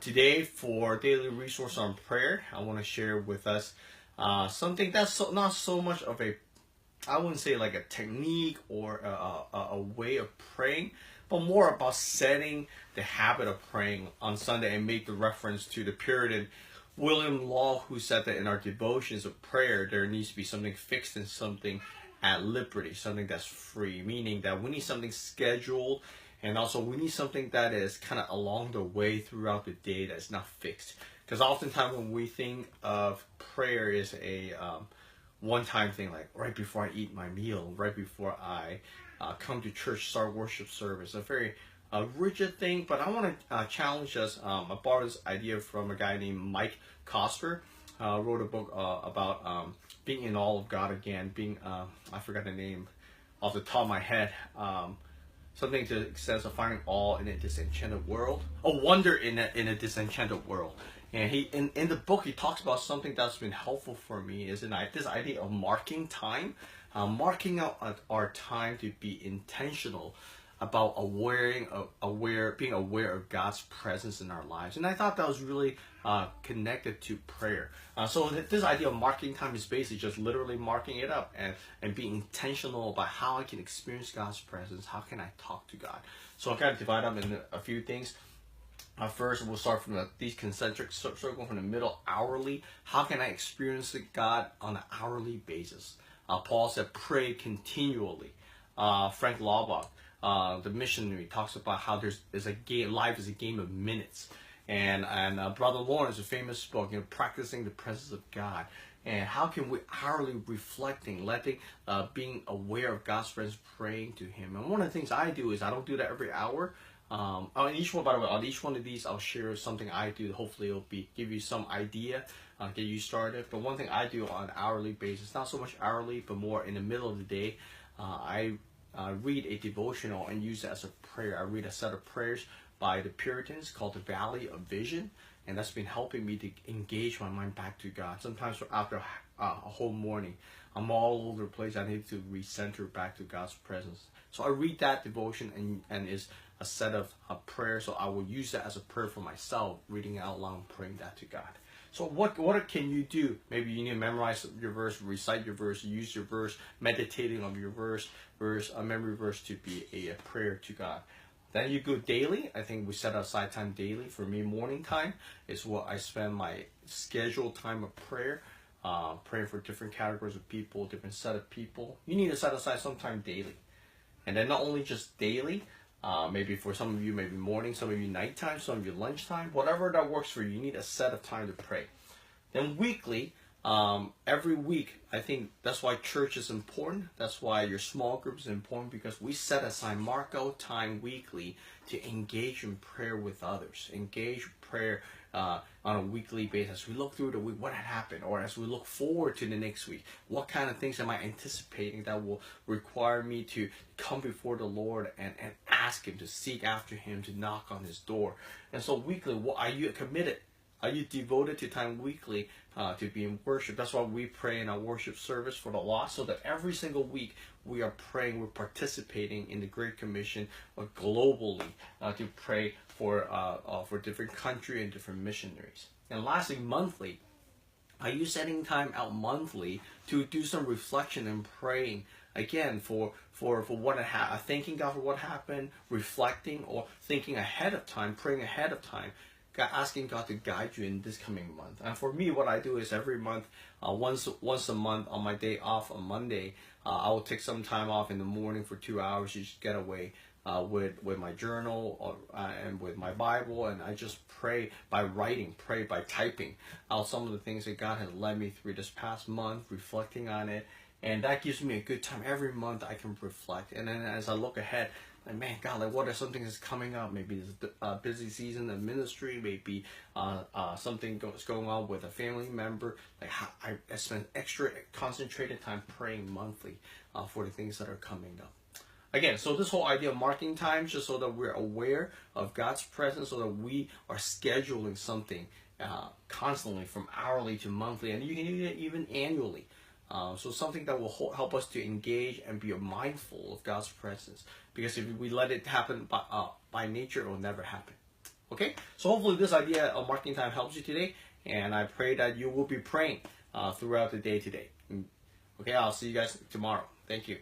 Today, for daily resource on prayer, I want to share with us something that's not so much of a, I wouldn't say like a technique or a way of praying, but more about setting the habit of praying on Sunday, and make the reference to the Puritan William Law, who said that in our devotions of prayer, there needs to be something fixed and something at liberty, something that's free, meaning that we need something scheduled, and also we need something that is kind of along the way throughout the day that's not fixed. Because oftentimes when we think of prayer as a one-time thing, like right before I eat my meal, right before I come to church, start worship service, a very rigid thing. But I want to challenge us. I borrowed this idea from a guy named Mike Coster. Wrote a book about being in awe of God again, being, I forgot the name off the top of my head, something to the extent of finding awe in a disenchanted world, a wonder in a disenchanted world. And he in the book, he talks about something that's been helpful for me, is this idea of marking time, marking out our time to be intentional about being aware of God's presence in our lives. And I thought that was really connected to prayer. So this idea of marking time is basically just literally marking it up and being intentional about how I can experience God's presence. How can I talk to God? So I kind of divide up into a few things. First, we'll start from these concentric circle from the middle, hourly. How can I experience God on an hourly basis? Paul said, pray continually. Frank Laubach, the missionary, talks about how there's a game. Life is a game of minutes. And Brother Lawrence, a famous book, practicing the presence of God. And how can we hourly reflecting, being aware of God's presence, praying to Him. And one of the things I do is I don't do that every hour. On each one, by the way, on each one of these, I'll share something I do. Hopefully, it'll give you some idea, get you started. But one thing I do on an hourly basis, not so much hourly, but more in the middle of the day, I read a devotional and use it as a prayer. I read a set of prayers by the Puritans called the Valley of Vision, and that's been helping me to engage my mind back to God. Sometimes after a whole morning, I'm all over the place. I need to recenter back to God's presence. So I read that devotion and is a set of prayers. So I will use that as a prayer for myself, reading it out loud and praying that to God. So what can you do? Maybe you need to memorize your verse, recite your verse, use your verse, meditating on your a memory verse to be a prayer to God. Then you go daily. I think we set aside time daily. For me, morning time is what I spend my scheduled time of prayer, praying for different categories of people, different set of people. You need to set aside some time daily. And then not only just daily, maybe for some of you, maybe morning, some of you nighttime, some of you lunchtime, whatever that works for you, you need a set of time to pray. Then weekly, every week, I think that's why church is important. That's why your small group is important, because we set aside, mark out time weekly to engage in prayer with others, engage prayer on a weekly basis. We look through the week, what had happened, or as we look forward to the next week, what kind of things am I anticipating that will require me to come before the Lord and ask Him, to seek after Him, to knock on His door. And so weekly, are you committed? Are you devoted to time weekly to be in worship? That's why we pray in our worship service for the lost, so that every single week we are praying, we're participating in the Great Commission globally to pray for different countries and different missionaries. And lastly, monthly. Are you setting time out monthly to do some reflection and praying again for what thanking God for what happened, reflecting, or thinking ahead of time, praying ahead of time, asking God to guide you in this coming month? And for me, what I do is every month, once a month on my day off on Monday, I will take some time off in the morning for 2 hours to just get away with my journal and with my Bible, and I just pray by writing, pray by typing out some of the things that God has led me through this past month, reflecting on it, and that gives me a good time. Every month I can reflect, and then as I look ahead, like, man, God, like, what are some things that's coming up? Maybe it's a busy season of ministry. Maybe something is going on with a family member. Like, I spend extra concentrated time praying monthly for the things that are coming up. Again, so this whole idea of marking time, just so that we're aware of God's presence, so that we are scheduling something constantly, from hourly to monthly, and you can do it even annually. So something that will help us to engage and be mindful of God's presence. Because if we let it happen by nature, it will never happen. Okay, so hopefully this idea of marking time helps you today, and I pray that you will be praying throughout the day today. Okay, I'll see you guys tomorrow. Thank you.